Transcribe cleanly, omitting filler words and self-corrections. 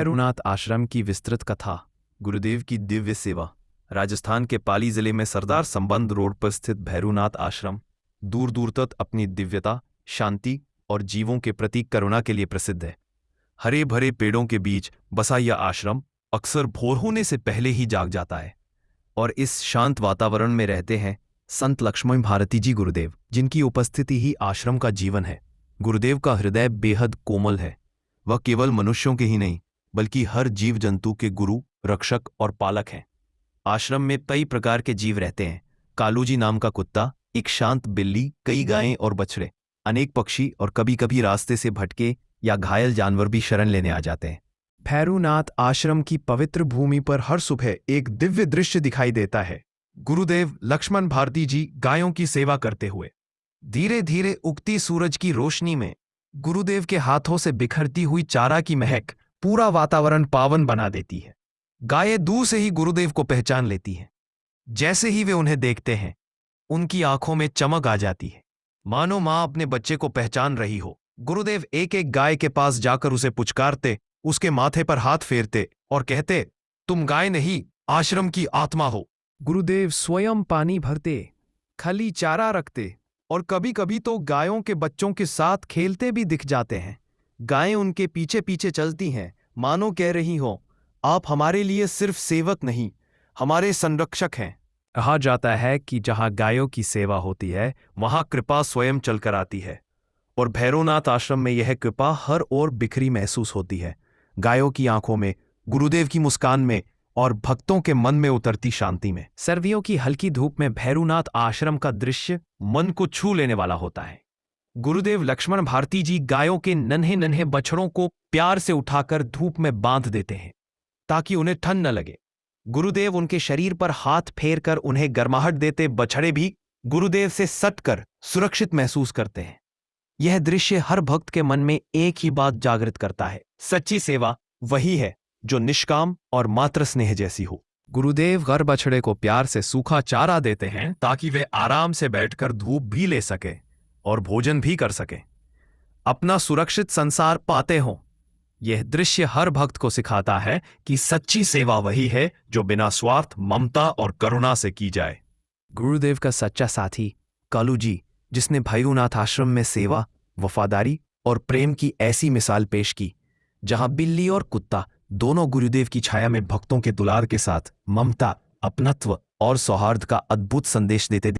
भैरवनाथ आश्रम की विस्तृत कथा। गुरुदेव की दिव्य सेवा। राजस्थान के पाली जिले में सरदार संबंध रोड पर स्थित भैरवनाथ आश्रम दूर दूर तक अपनी दिव्यता, शांति और जीवों के प्रति करुणा के लिए प्रसिद्ध है। हरे भरे पेड़ों के बीच बसा यह आश्रम अक्सर भोर होने से पहले ही जाग जाता है और इस शांत वातावरण में रहते हैं संत लक्ष्मण भारती जी गुरुदेव, जिनकी उपस्थिति ही आश्रम का जीवन है। गुरुदेव का हृदय बेहद कोमल है। वह केवल मनुष्यों के ही नहीं बल्कि हर जीव जंतु के गुरु, रक्षक और पालक हैं। आश्रम में कई प्रकार के जीव रहते हैं। कालू जी नाम का कुत्ता, एक शांत बिल्ली, कई गायें और बछड़े, अनेक पक्षी और कभी कभी रास्ते से भटके या घायल जानवर भी शरण लेने आ जाते हैं। भैरवनाथ आश्रम की पवित्र भूमि पर हर सुबह एक दिव्य दृश्य दिखाई देता है। गुरुदेव लक्ष्मण भारती जी गायों की सेवा करते हुए धीरे धीरे उगती सूरज की रोशनी में गुरुदेव के हाथों से बिखरती हुई चारा की महक पूरा वातावरण पावन बना देती है। गायें दूर से ही गुरुदेव को पहचान लेती हैं। जैसे ही वे उन्हें देखते हैं, उनकी आंखों में चमक आ जाती है, मानो मां अपने बच्चे को पहचान रही हो। गुरुदेव एक एक गाय के पास जाकर उसे पुचकारते, उसके माथे पर हाथ फेरते और कहते, तुम गाय नहीं, आश्रम की आत्मा हो। गुरुदेव स्वयं पानी भरते, खली चारा रखते और कभी कभी तो गायों के बच्चों के साथ खेलते भी दिख जाते हैं। गायें उनके पीछे पीछे चलती हैं, मानो कह रही हो, आप हमारे लिए सिर्फ सेवक नहीं, हमारे संरक्षक हैं। कहा जाता है कि जहां गायों की सेवा होती है वहां कृपा स्वयं चलकर आती है, और भैरवनाथ आश्रम में यह कृपा हर ओर बिखरी महसूस होती है। गायों की आंखों में, गुरुदेव की मुस्कान में और भक्तों के मन में उतरती शांति में। सर्दियों की हल्की धूप में भैरवनाथ आश्रम का दृश्य मन को छू लेने वाला होता है। गुरुदेव लक्ष्मण भारती जी गायों के नन्हे नन्हे बछड़ों को प्यार से उठाकर धूप में बांध देते हैं ताकि उन्हें ठंड न लगे। गुरुदेव उनके शरीर पर हाथ फेरकर उन्हें गर्माहट देते बछड़े भी गुरुदेव से सटकर सुरक्षित महसूस करते हैं। यह दृश्य हर भक्त के मन में एक ही बात जागृत करता है, सच्ची सेवा वही है जो निष्काम और मात्र स्नेह जैसी हो। गुरुदेव हर बछड़े को प्यार से सूखा चारा देते हैं ताकि वे आराम से बैठकर धूप भी ले सके और भोजन भी कर सके, अपना सुरक्षित संसार पाते हों। यह दृश्य हर भक्त को सिखाता है कि सच्ची सेवा वही है जो बिना स्वार्थ, ममता और करुणा से की जाए। गुरुदेव का सच्चा साथी कालू जी, जिसने भैरवनाथ आश्रम में सेवा, वफादारी और प्रेम की ऐसी मिसाल पेश की जहां बिल्ली और कुत्ता दोनों गुरुदेव की छाया में भक्तों के दुलार के साथ ममता, अपनत्व और सौहार्द का अद्भुत संदेश देते